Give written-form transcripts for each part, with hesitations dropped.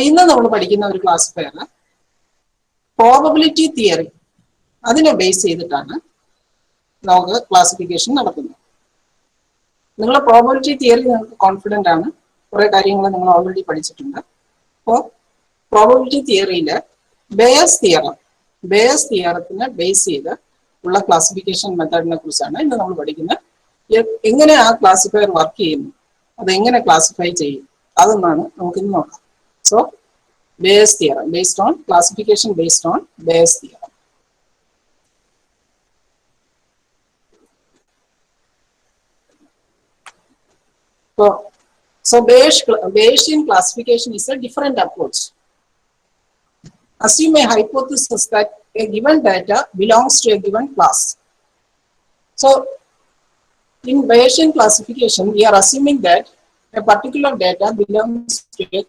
ഇന്ന് നമ്മൾ പഠിക്കുന്ന ഒരു ക്ലാസിഫയർ പ്രോബബിലിറ്റി തിയറി അതിനെ ബേസ് ചെയ്തിട്ടാണ് നമുക്ക് ക്ലാസിഫിക്കേഷൻ നടത്തുന്നത്. നിങ്ങളുടെ പ്രോബബിലിറ്റി തിയറി നിങ്ങൾക്ക് കോൺഫിഡൻ്റ് ആണ്, കുറേ കാര്യങ്ങൾ നിങ്ങൾ ഓൾറെഡി പഠിച്ചിട്ടുണ്ട്. അപ്പോൾ പ്രോബബിലിറ്റി തിയറിയിൽ ബേയസ് തിയറത്തിനെ ബേസ് ചെയ്ത് ഉള്ള ക്ലാസിഫിക്കേഷൻ മെത്തേഡിനെ കുറിച്ചാണ് ഇന്ന് നമ്മൾ പഠിക്കുന്നത്. എങ്ങനെ ആ ക്ലാസിഫയർ വർക്ക് ചെയ്യുന്നു, അതെങ്ങനെ ക്ലാസിഫൈ ചെയ്യും, അതെന്നാണ് നമുക്കിന്ന് നോക്കാം. So Bayes theorem based on classification based on Bayes theorem. So Bayesian classification is a different approach. Assume a hypothesis that a given data belongs to a given class. So in Bayesian classification, we are assuming that a particular data belongs to a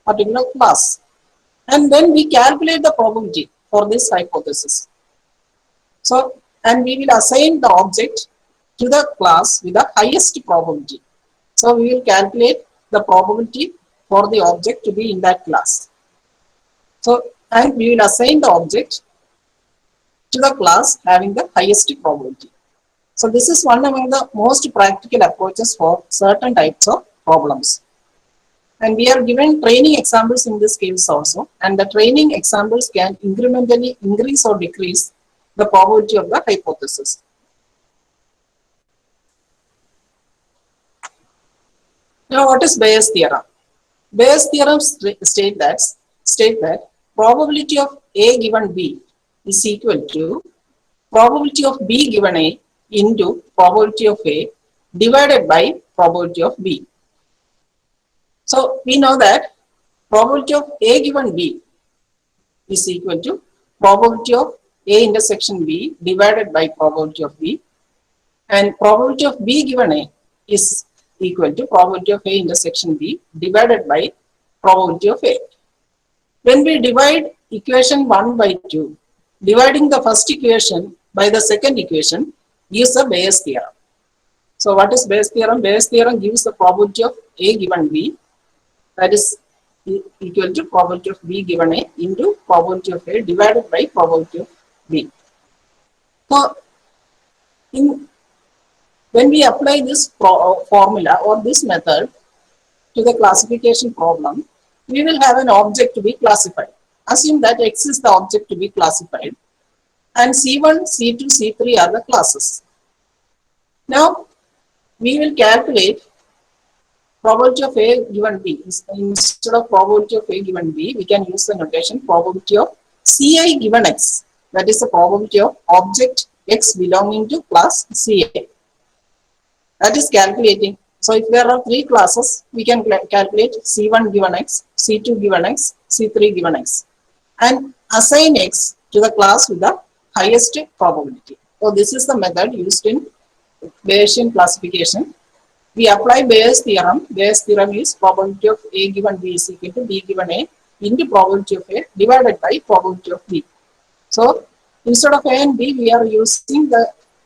particular class, and then we calculate the probability for this hypothesis. So, and we will assign the object to the class with the highest probability. So we will calculate the probability for the object to be in that class. So, and we will assign the object to the class having the highest probability. So this is one among the most practical approaches for certain types of problems. And we are given training examples in this case also, and the training examples can incrementally increase or decrease the probability of the hypothesis. Now, what is Bayes' theorem? Bayes' theorem state that probability of A given B is equal to probability of B given A into probability of A divided by probability of B. So we know that probability of A given B is equal to probability of A intersection B divided by probability of B, and probability of B given A is equal to probability of A intersection B divided by probability of A. When we divide equation 1 by 2, dividing the first equation by the second equation gives a Bayes' theorem. So what is Bayes' theorem? Bayes' theorem gives the probability of A given B, that is equal to probability of B given A into probability of A divided by probability of B. So, when we apply this formula or this method to the classification problem, we will have an object to be classified. Assume that X is the object to be classified, and C1, C2, C3 are the classes. Now, we will calculate probability of A given B. Instead of probability of A given B, we can use the notation probability of Ci given X. That is the probability of object X belonging to class Ci. That is calculating. So if there are three classes, we can calculate C1 given X, C2 given X, C3 given X, and assign X to the class with the highest probability. So this is the method used in Bayesian classification. We apply Bayes' theorem. Bayes' theorem is probability of A given B is equal to B given A into probability of A divided by probability of B. So instead of A and B, we are using the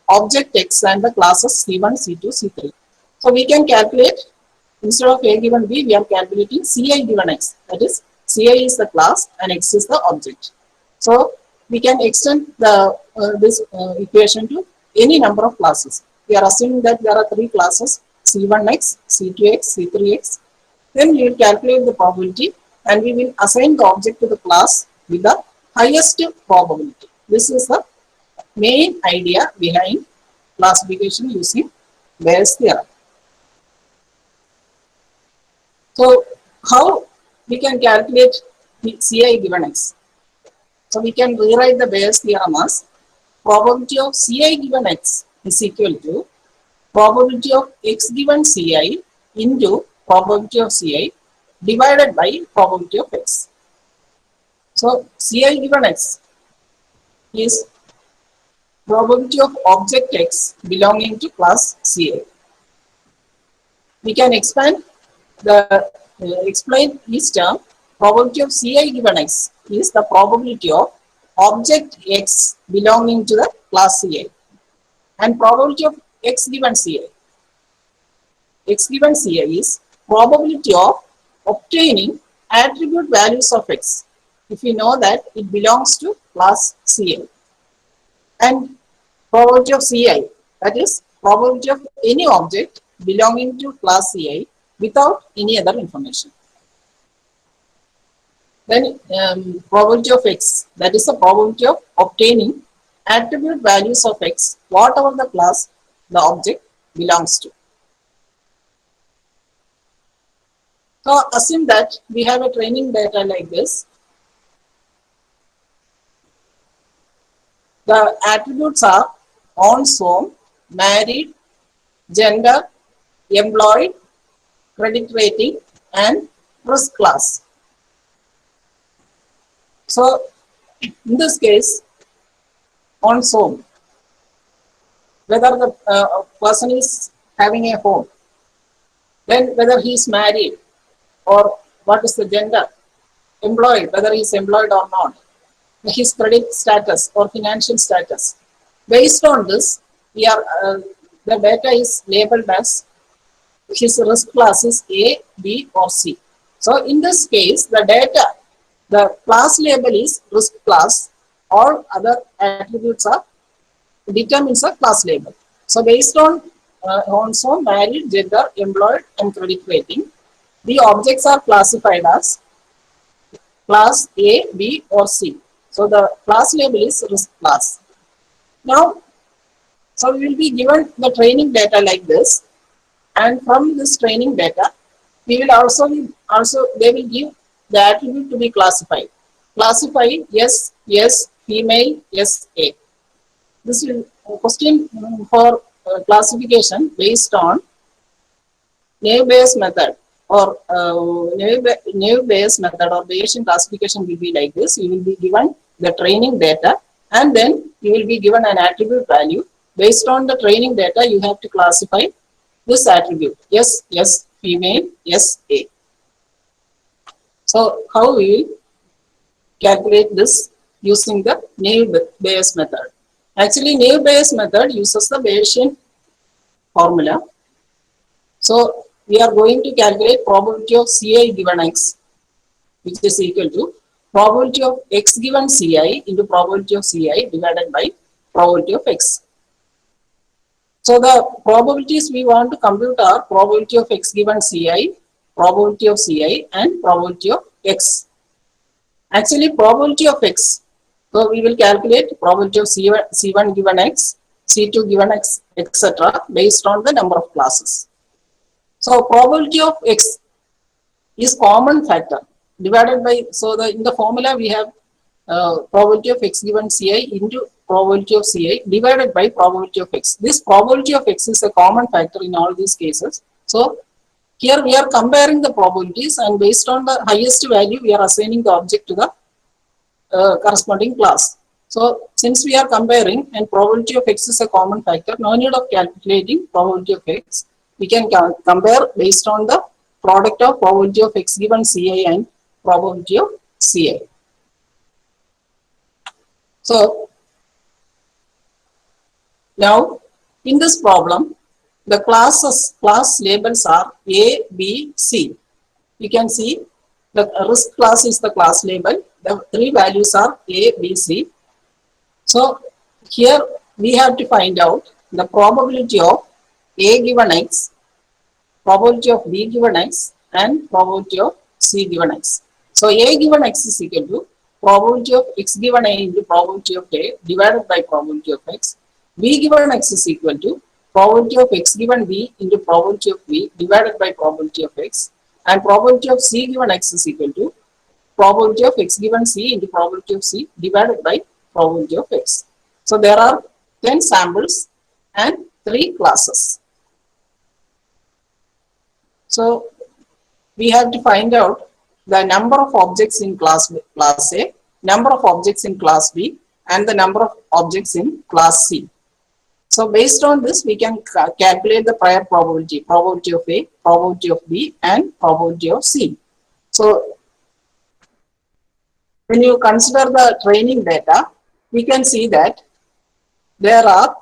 object X and the classes C1, C2, C3. So we can calculate, instead of A given B, we are calculating Ci given X. That is, Ci is the class and X is the object. So we can extend this equation to any number of classes. We are assuming that there are three classes, C1X, C2X, C3X. Then we will calculate the probability and we will assign the object to the class with the highest probability. This is the main idea behind classification using Bayes' theorem. So how we can calculate the Ci given X? So we can rewrite the Bayes' theorem as probability of Ci given X is equal to probability of X given Ci into probability of Ci divided by probability of X. So Ci given X is probability of object X belonging to class Ci. We can expand the explain each term. Probability of Ci given X is the probability of object X belonging to the class Ci, and probability of X given Ci. X given Ci is probability of obtaining attribute values of x, if we know that it belongs to class Ci, and probability of Ci, that is probability of any object belonging to class Ci without any other information. Then probability of x, that is the probability of obtaining attribute values of x, whatever the class the object belongs to. So assume that we have a training data like this. The attributes are on home, married, gender, employed, credit rating, and risk class. So in this case, on home, whether the person is having a home, then whether he is married or what is the gender, employed, whether he is employed or not, his credit status or financial status. Based on this, we are the data is labeled as his risk class is A, B, or C. So in this case, the data, the class label is risk class. All other attributes are determines a class label. So based on also married, gender, employed, and credit rating, the objects are classified as class A, B, or C. So the class label is risk class. Now, so we will be given the training data like this, and from this training data, we will also they will give the attribute to be classified. Classify yes, yes, female, yes, A. This is a question for classification based on naive method or naive Bayes method or Bayesian classification will be like this. You will be given the training data, and then you will be given an attribute value. Based on the training data, you have to classify this attribute. Yes, yes, female, yes, A. So how we will calculate this using the naive Bayes method? Actually, naive Bayes method uses the Bayesian formula. So we are going to calculate probability of Ci given x, which is equal to probability of x given Ci into probability of Ci divided by probability of x. So the probabilities we want to compute are probability of x given Ci, probability of Ci, and probability of x. Actually, probability of x. So we will calculate probability of C1 given x, C2 given x, etc. based on the number of classes. So probability of x is common factor divided by, so in the formula we have probability of x given Ci into probability of Ci divided by probability of x. This probability of x is a common factor in all these cases. So here we are comparing the probabilities, and based on the highest value we are assigning the object to the corresponding class. So since we are comparing and probability of x is a common factor, no need of calculating probability of x. We can compare based on the product of probability of x given Ci and probability of Ci. So now in this problem, the class labels are A, B, C. You can see the risk class is the class label. The three values are A, B, C. So here we have to find out the probability of A given x, probability of B given x, and probability of C given x. So A given x is equal to probability of x given A into probability of A divided by probability of x. B given x is equal to probability of x given B into probability of B divided by probability of x, and probability of C given x is equal to probability of x given C into probability of C divided by probability of x. So there are 10 samples and 3 classes. So we have to find out the number of objects in class A, number of objects in class B, and the number of objects in class C. So based on this, we can calculate the prior probability, probability of A, probability of B, and probability of C. So when you consider the training data, we can see that there are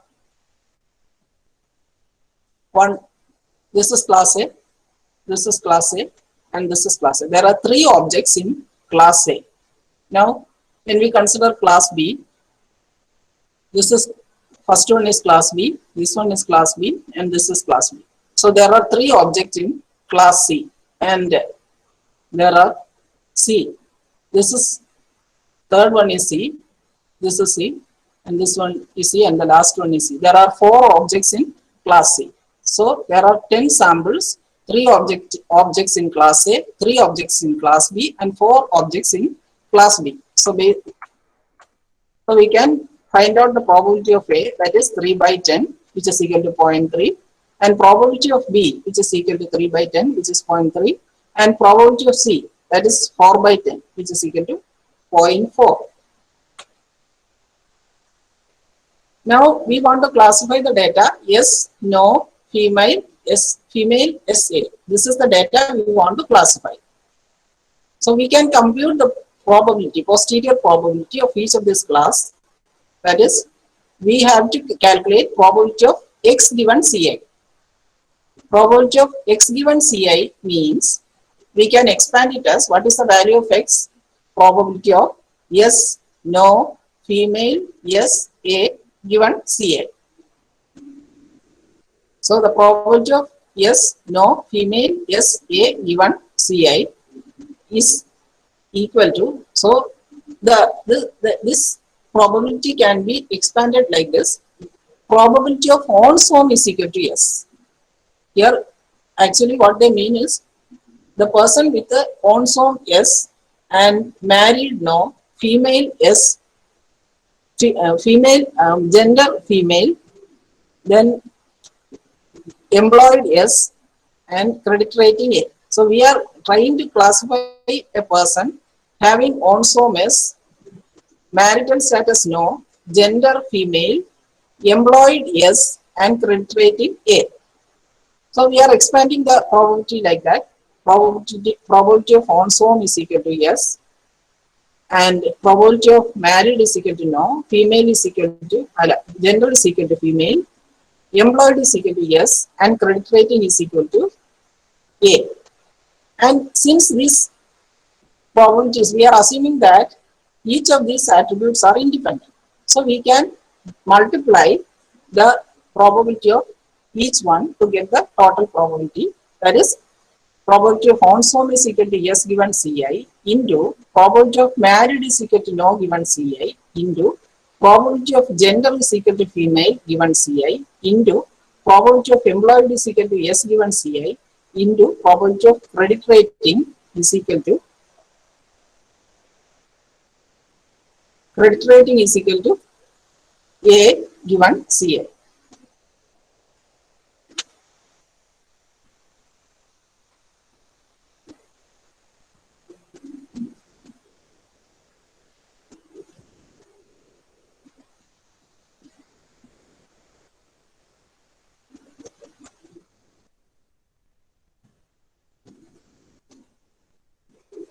this is class A, this is class A, and this is class A. There are three objects in class A. Now, when we consider class B, this is first one is class B, this one is class B, and this is class B. So there are three objects in class C, and there are C. This is third one is C, this is C, and this one is C, and the last one is C. There are four objects in class C. So there are 10 samples, three objects in class A, three objects in class B, and four objects in class B. So we can find out the probability of A, that is 3 by 10, which is equal to 0.3, and probability of B, which is equal to 3 by 10, which is 0.3, and probability of C, that is 4 by 10, which is equal to 0.4. Now we want to classify the data yes, no, female, yes, female, SA. This is the data we want to classify. So we can compute the probability, posterior probability of each of this class. That is, we have to calculate probability of X given Ci. Probability of X given Ci means we can expand it as what is the value of X, probability of yes, no, female, yes, A given Ci. So the probability of yes, no, female, yes, A given Ci is equal to, so this probability can be expanded like this. Probability of on-swarm is equal to yes. Here actually what they mean is the person with the on-swarm yes and married no, female yes, female gender female, then employed yes, and credit rating A. So we are trying to classify a person having on-swarm yes, marital status no, gender female, employed yes, and credit rating A. So we are expanding the probability like that. Probability of on-swarm is equal to yes, and probability of married is equal to no, female is equal to, gender is equal to female, employed is equal to yes, and credit rating is equal to A. And since these probabilities, we are assuming that each of these attributes are independent. So we can multiply the probability of each one to get the total probability. That is, probability of on-swarm is equal to yes given Ci into probability of married is equal to no given Ci into probability of gender is equal to female given Ci into probability of employed is equal to yes given Ci into probability of credit rating is equal to A given Ci.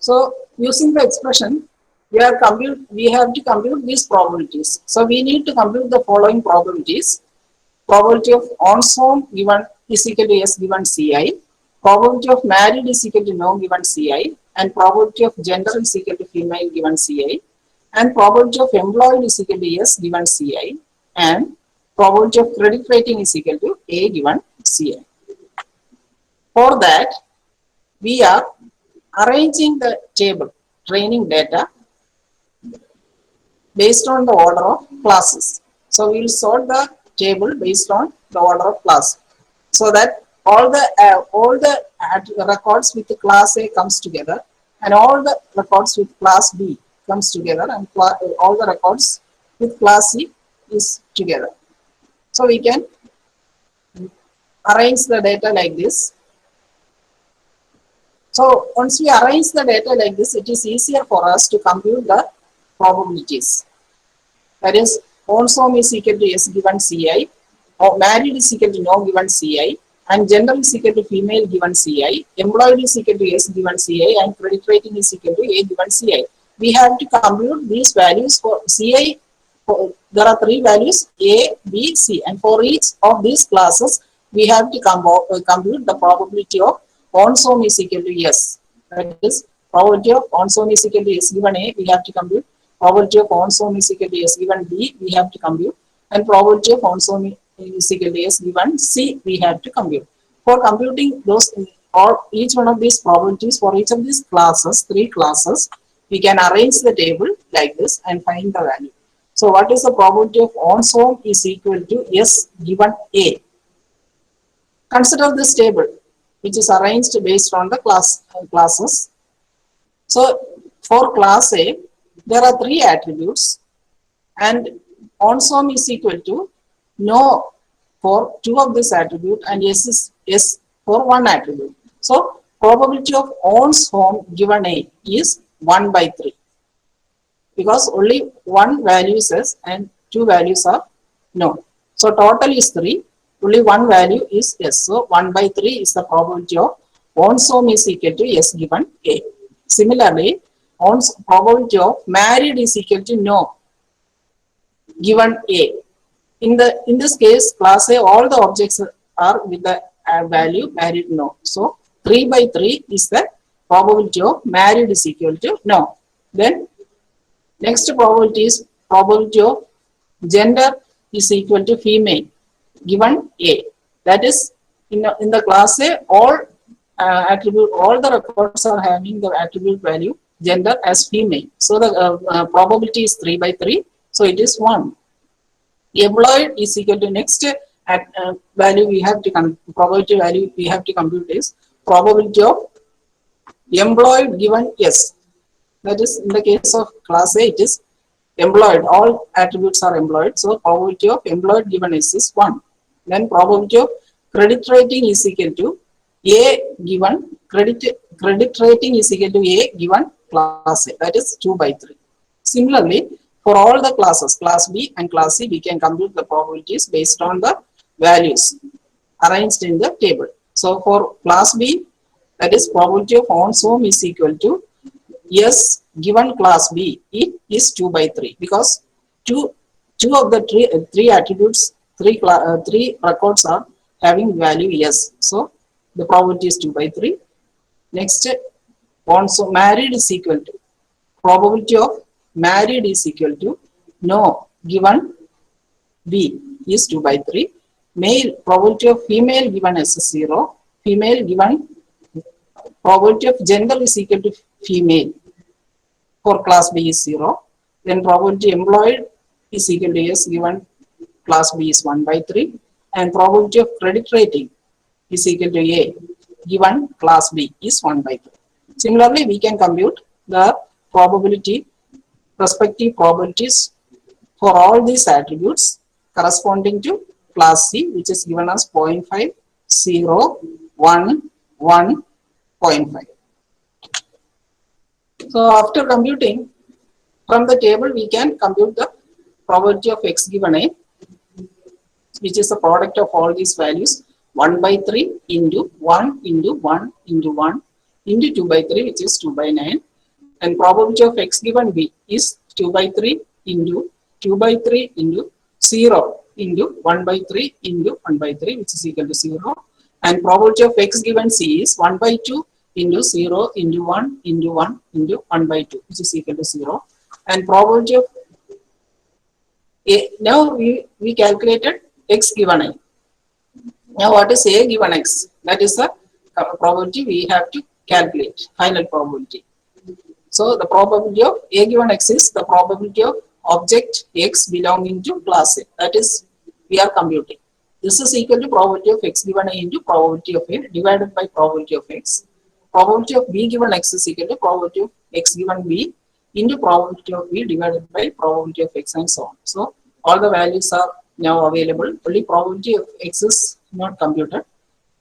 So using the expression, we have to compute these probabilities. So we need to compute the following probabilities. Probability of on-swarm given is equal to yes given Ci, probability of married is equal to no given Ci, and probability of gender is equal to female given Ci, and probability of employed is equal to yes given Ci, and probability of credit rating is equal to A given Ci. For that, we are arranging the table training data based on the order of classes. So we will sort the table based on the order of class, so that all the records with the class A comes together, and all the records with class B comes together, and all the records with class C is together. So we can arrange the data like this. So once we arrange the data like this, it is easier for us to compute the probabilities. That is, on-swarm is equal to yes given Ci, or married is equal to no given Ci, and gender is equal to female given Ci, employed is equal to yes given Ci, and credit rating is equal to A given Ci. We have to compute these values for Ci. There are three values A, B, C, and for each of these classes, we have to compute the probability of on-swarm is equal to yes. That is, probability of on sum is equal to S given A, we have to compute. Probability of on sum is equal to S given B, we have to compute. And probability of on sum is equal to S given C, we have to compute. For computing those, or each one of these probabilities for each of these classes, three classes, we can arrange the table like this and find the value. So what is the probability of on sum is equal to S given A. Consider this table, which is arranged based on the classes. So for class A, there are three attributes, and on sum is equal to no for two of this attribute and S is S for one attribute. So probability of on sum given A is 1 by 3, because only one value is S and two values are no. So total is 3, only one value is S. So 1 by 3 is the probability of on sum is equal to S given A. Similarly, on probability of married is equal to no given A. In this case, class A, all the objects are with the value married no. So 3 by 3 is the probability of married is equal to no. Then next probability is probability of gender is equal to female given A. That is, in the class A, all all the records are having the attribute value gender as female. So the probability is 3 by 3. So it is 1. Employed is equal to next value we have to probability value we have to compute is probability of employed given S. That is, in the case of class A, it is employed. All attributes are employed. So probability of employed given S is 1. Then probability of credit rating is equal to A given credit rating is equal to A given class A. That is 2 by 3. Similarly, for all the classes, class B and class C, we can compute the probabilities based on the values arranged in the table. So for class B, that is probability of on sum is equal to S given class B, it is 2 by 3, because two of the three attributes, three records are having value S. So the probability is 2 by 3. Next, on sum married is equal to probability of married is equal to no given B is 2 by 3. Male probability of female given S is 0. Female given probability of gender is equal to female for class B is 0. Then probability employed is equal to S given class B is 1 by 3. And probability of credit rating is equal to A given class B is 1 by 3. Similarly, we can compute the probability, prospective probabilities for all these attributes corresponding to class C, which is given as 0.5, 0, 1, 1, 0.5. So after computing from the table, we can compute the probability of X given A, which is the product of all these values, 1 by 3 into 1 into 1 into 1 into 2 by 3, which is 2 by 9. And probability of X given B is 2 by 3 into 2 by 3 into 0 into 1 by 3 into 1 by 3, which is equal to 0. And probability of X given C is 1 by 2 into 0 into 1 into 1 into 1 by 2, which is equal to 0. And probability of A, now we calculated X given A. Now what is A given X? That is the probability we have to calculate, final probability. So the probability of A given X is the probability of object X belonging to class A. That is, we are computing. This is equal to probability of X given A into probability of A divided by probability of X. Probability of B given X is equal to probability of X given B into probability of B divided by probability of X, and so on. So all the values are now available. Only probability of X is not computed.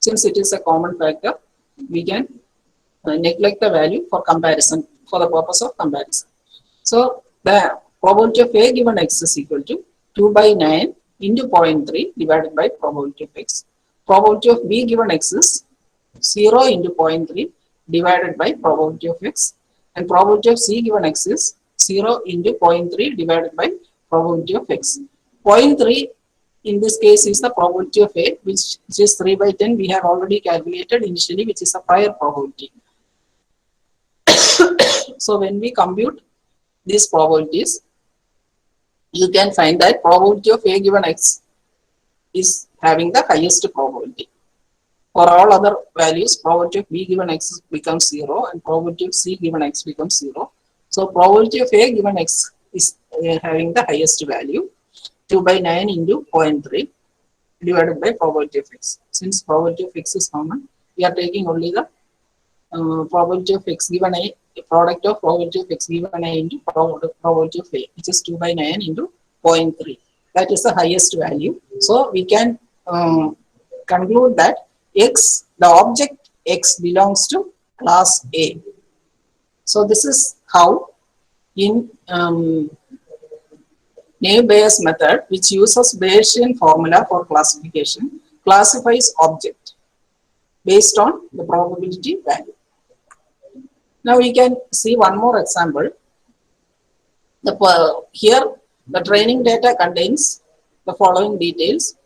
Since it is a common factor, we can neglect the value for comparison, for the purpose of comparison. So the probability of A given X is equal to 2 by 9 into 0.3 divided by probability of X. Probability of B given X is 0 into 0.3 divided by probability of X. And probability of C given X is 0 into 0.3 divided by probability of X. 0.3 in this case is the probability of A, which is 3 by 10. We have already calculated initially, which is a prior probability. So when we compute these probabilities, you can find that probability of A given X is having the highest probability. For all other values, probability of B given X becomes 0 and probability of C given X becomes 0. So probability of A given X is having the highest value, 2 by 9 into 0.3 divided by probability of X. Since probability of X is common, we are taking only the probability of X given A, product of probability of X given A into probability of A, which is 2 by 9 into 0.3. That is the highest value. So we can conclude that X, the object X belongs to class A. So this is how in Naive-Bayes method, which uses Bayesian formula for classification, classifies object based on the probability value. Now we can see one more example. Here the training data contains the following details: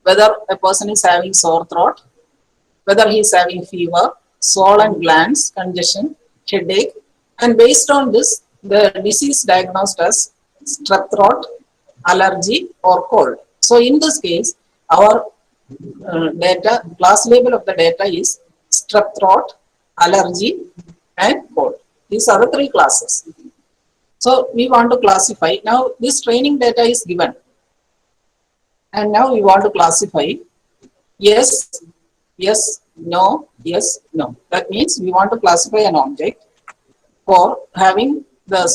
whether a person is having sore throat, whether he is having fever, swollen glands, congestion, headache, and based on this, the disease diagnosed as strep throat, allergy, or cold. So in this case, our data class label of the data is strep throat, allergy, and cold. These are the three classes. So we want to classify. Now this training data is given, and now we want to classify yes, yes, no, yes, no. That means we want to classify an object for having the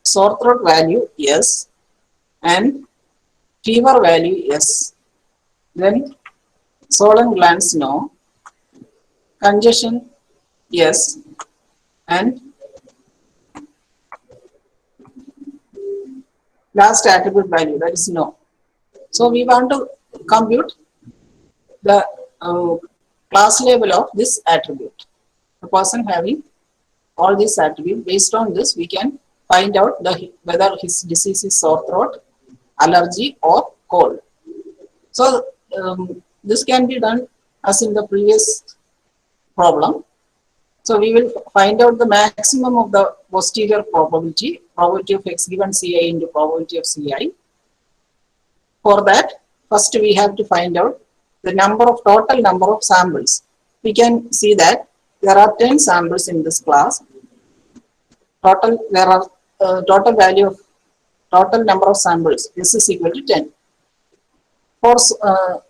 sore throat value yes and fever value yes. Then swollen glands no, congestion yes, and last attribute value, that is no. So we want to compute the class label of this attribute. The person having all these attributes, based on this we can find out whether his disease is sore throat, allergy, or cold. So this can be done as in the previous problem. So we will find out the maximum of the posterior probability of X given Ci into probability of Ci. For that, first we have to find out the total number of samples. We can see that there are 10 samples in this class. There are total value of total number of samples. This is equal to 10.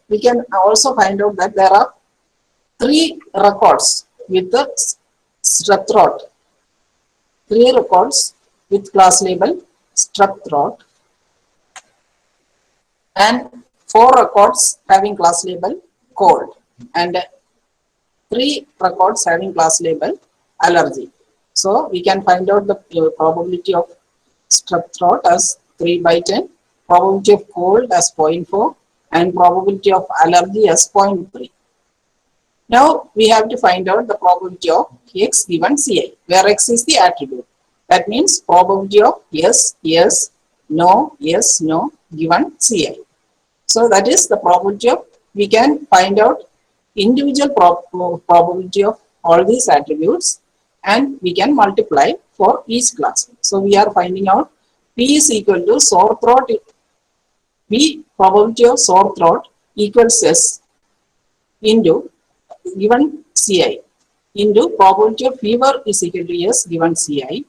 We can also find out that there are 3 records with the strep throat. 3 records with class label strep throat, and 4 records having class label cold, and 3 records having class label allergy. So we can find out the probability of strep throat as 3 by 10, probability of cold as 0.4, and probability of allergy as 0.3. Now we have to find out the probability of X given Ci, where X is the attribute. That means probability of yes, yes, no, yes, no given Ci. So that is the probability of, we can find out individual probability of all these attributes, and we can multiply for each class. So we are finding out P is equal to sore throat, P probability of sore throat equals S into given Ci into probability of fever is equal to S given Ci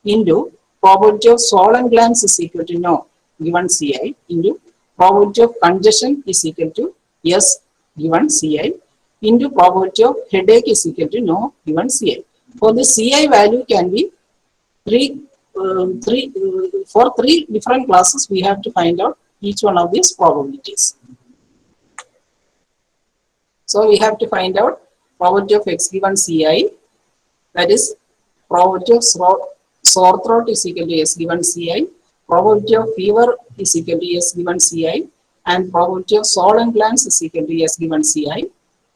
into probability of swollen glands is equal to no given Ci into probability of congestion is equal to S given Ci into probability of headache is equal to no given Ci. For the Ci value can be for 3 different classes we have to find out each one of these probabilities. So we have to find out probability of X given Ci, that is probability of sore throat is equal to S given Ci, probability of fever is equal to S given Ci, and probability of swollen glands is equal to S given Ci,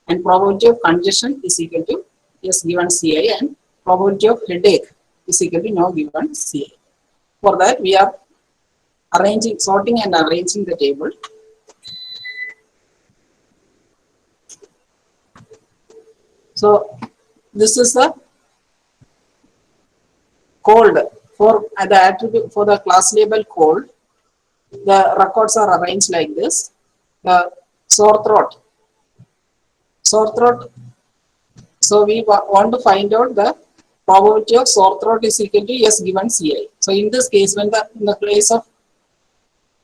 and probability of congestion is equal to S given Ci, and probability of headache is equal to no given Ci. For that we are sorting and arranging the table. So this is the cold for the attribute for the class label cold, the records are arranged like this. The sore throat. Sore throat. So we want to find out the probability of sore throat is equal to S given Ci. So in this case, when in the place of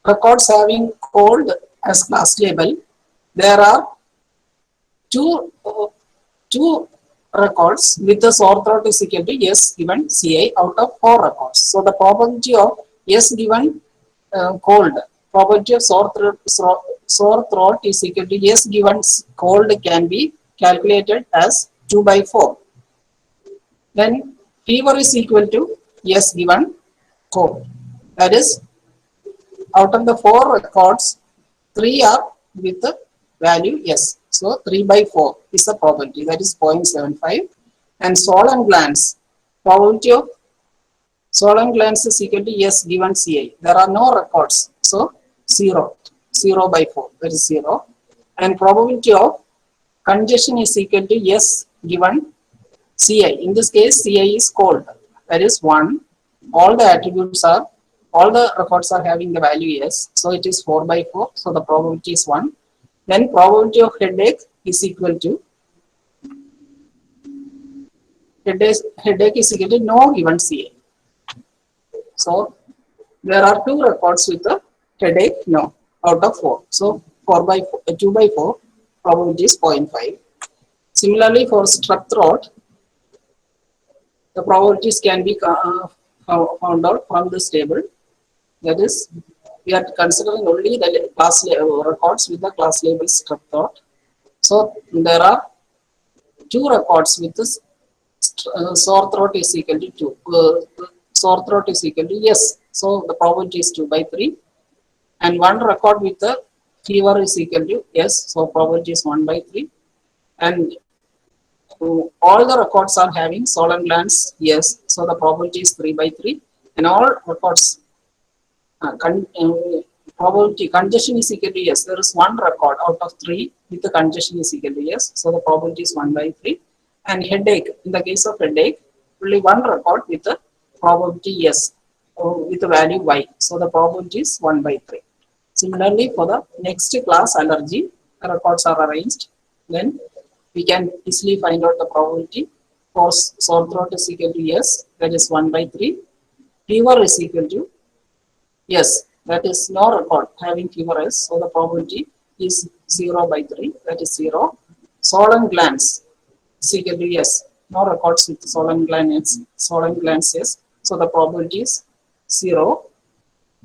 records having cold as class label, there are two records with the sore throat is equal to S given Ci out of 4 records. So the probability of S given cold, probability of sore throat is equal to S given cold can be calculated as 2 by 4. Then fever is equal to S given cold. That is, out of the 4 records, 3 are with the value S. So 3 by 4 is the probability, that is 0.75. And swollen glands, probability of swollen glands is equal to S given Ci. There are no records, so 0. 0 by 4, that is 0. And probability of congestion is equal to S given Ci. In this case, Ci is cold, that is 1. All the attributes are, all the records are having the value S, so it is 4 by 4, so the probability is 1. Then probability of headache is equal to headache is equal to no given Ci. So there are 2 records with the headache no out of 4. So 4 by 4, 2 by 4 probability is 0.5. Similarly for strep throat, the probabilities can be found out from this table. That is, we are considering only the class records with the class label strep throat. So there are 2 records with this sore throat is equal to 2. Sore throat is equal to yes. So the probability is 2 by 3. And 1 record with the fever is equal to yes. So probability is 1 by 3. And all the records are having swollen glands yes. So the probability is 3 by 3. And all records probability congestion is equal to yes. There is 1 record out of 3 with the congestion is equal to yes. So the probability is 1 by 3. And headache, in the case of headache, only 1 record with the probability yes with the value y. So the probability is 1 by 3. Similarly, for the next class allergy, the records are arranged. Then we can easily find out the probability. For sore throat is equal to yes, that is 1 by 3. Fever is equal to yes, that is no record having fever is, so the probability is 0 by 3, that is 0. Swollen glands is equal to yes, no records with swollen glands yes, so the probability is 0.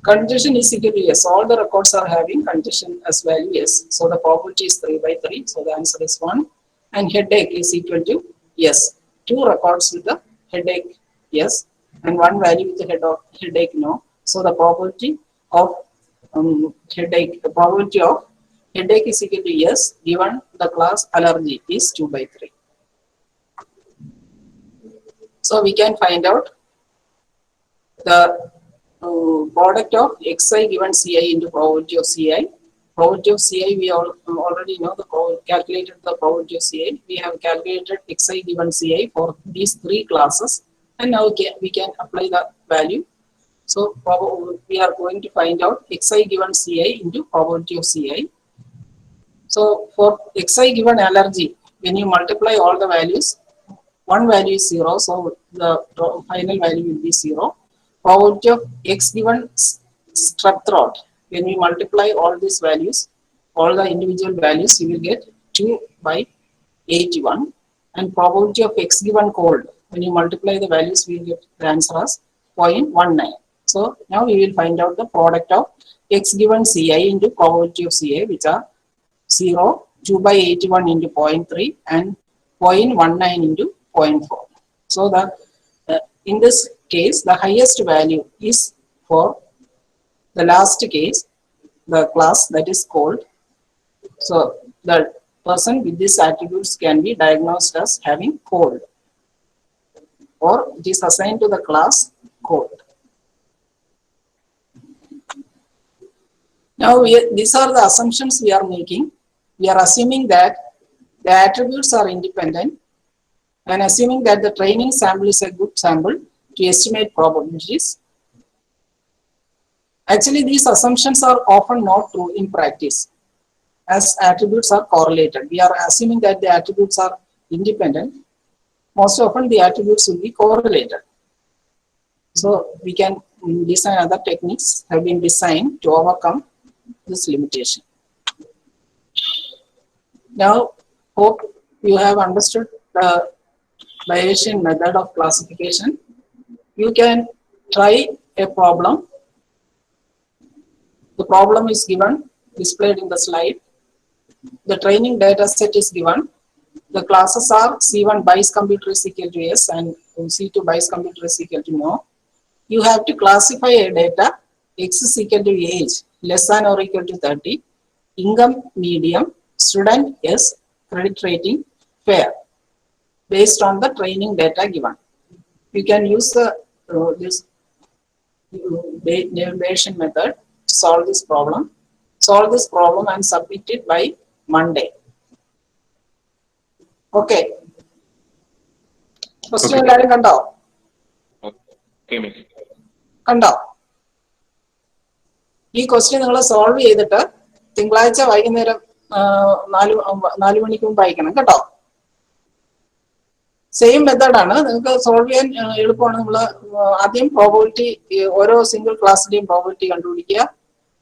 Congestion is equal to yes, all the records are having congestion as value yes, so the probability is 3 by 3, so the answer is 1. And headache is equal to yes, 2 records with the headache yes, and 1 value with the headache no. So the probability of headache, the probability of headache is equal to yes given the class allergy is 2 by 3. So we can find out the product of xi given ci into probability of ci. Probability of ci we already know the calculated the probability of ci. We have calculated xi given ci for these 3 classes, and now we can apply the value. So we are going to find out xi given ci into probability of ci. So for xi given allergy, when you multiply all the values, one value is 0, so the final value will be 0. Probability of x given strep throat, when we multiply all these values, all the individual values, you will get 2 by 81. And probability of x given cold, when you multiply the values, we will get the answer as 0.19. So now we will find out the product of x given ci into probability of ci, which are 0, 2 by 81 into 0.3 and 0.19 into 0.4. So in this case, the highest value is for the last case, the class that is cold. So the person with these attributes can be diagnosed as having cold, or it is assigned to the class cold. Now these are the assumptions we are making. We are assuming that the attributes are independent, and assuming that the training sample is a good sample, to estimate probabilities. Actually, these assumptions are often not true in practice, as attributes are correlated. We are assuming that the attributes are independent. Most often, the attributes will be correlated. So, we can design other techniques have been designed to overcome this limitation. Now, hope you have understood the Bayesian method of classification. You can try a problem. The problem is given, displayed in the slide. The training data set is given. The classes are C1 Bayes computer is equal to S and C2 Bayes computer is equal to no. You have to classify a data X is equal to age less than or equal to 30, income medium, student S, credit rating fair, based on the training data given. You can use this Bayesian method to solve this problem. Solve this problem and submit it by Monday. Okay. Question എല്ലാവരും കണ്ടോ? കണ്ടോ? ഈ question നിങ്ങൾ solve ചെയ്തിട്ട് തിങ്കളാഴ്ച വൈകുന്നേരം 4 മണിക്ക് മുമ്പ് അയക്കണം കേട്ടോ. സെയിം മെത്തേഡാണ്, നിങ്ങൾക്ക് സോൾവ് ചെയ്യാൻ എളുപ്പമാണ്. നമ്മൾ ആദ്യം പ്രോബബിലിറ്റി, ഓരോ സിംഗിൾ ക്ലാസ്സിന്റെയും പ്രോബബിലിറ്റി കണ്ടുപിടിക്കുക.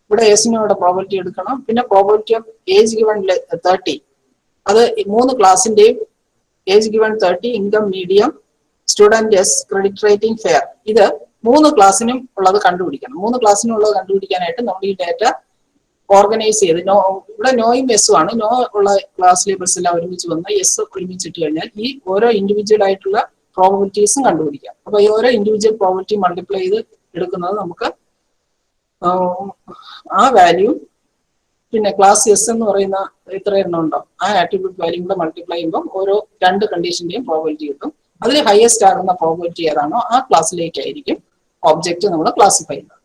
ഇവിടെ എസിനോടെ പ്രോബബിലിറ്റി എടുക്കണം. പിന്നെ പ്രോബബിലിറ്റി ഓഫ് ഏജ് ഗിവൺ 30, അത് 3 ക്ലാസ്സിന്റെയും age given 30, income medium, student yes, credit rating fair, ഇത് 3 ക്ലാസ്സിനും ഉള്ളത് കണ്ടുപിടിക്കണം. 3 ക്ലാസ്സിനും ഉള്ളത് കണ്ടുപിടിക്കാനായിട്ട് നമ്മൾ ഈ ഡേറ്റ ഓർഗനൈസ് ചെയ്ത്, ഇവിടെ നോയും എസും ആണ്. നോ ഉള്ള ക്ലാസ് ലേബിൾസ് എല്ലാം ഒരുമിച്ച് വന്ന് എസ് ഒരുമിച്ചിട്ട് കഴിഞ്ഞാൽ ഈ ഓരോ ഇൻഡിവിജ്വൽ ആയിട്ടുള്ള പ്രോബബിലിറ്റീസും കണ്ടുപിടിക്കാം. അപ്പൊ ഈ ഓരോ ഇൻഡിവിജ്വൽ പ്രോബബിലിറ്റി മൾട്ടിപ്ലൈ ചെയ്ത് എടുക്കുന്നത് നമുക്ക് ആ വാല്യൂ, പിന്നെ ക്ലാസ് എസ് എന്ന് പറയുന്ന എത്ര എണ്ണം ഉണ്ടോ ആ ആട്രിബ്യൂട്ട് വാല്യൂ കൂടെ മൾട്ടിപ്ലൈ ചെയ്യുമ്പോൾ ഓരോ 2 കണ്ടീഷന്റെയും പ്രോബബിലിറ്റി കിട്ടും. അതിൽ ഹയസ്റ്റ് ആകുന്ന പ്രോബബിലിറ്റി ഏതാണോ ആ ക്ലാസ്സിലേക്കായിരിക്കും ഒബ്ജക്റ്റ് നമ്മൾ ക്ലാസിഫൈ ചെയ്യുന്നത്.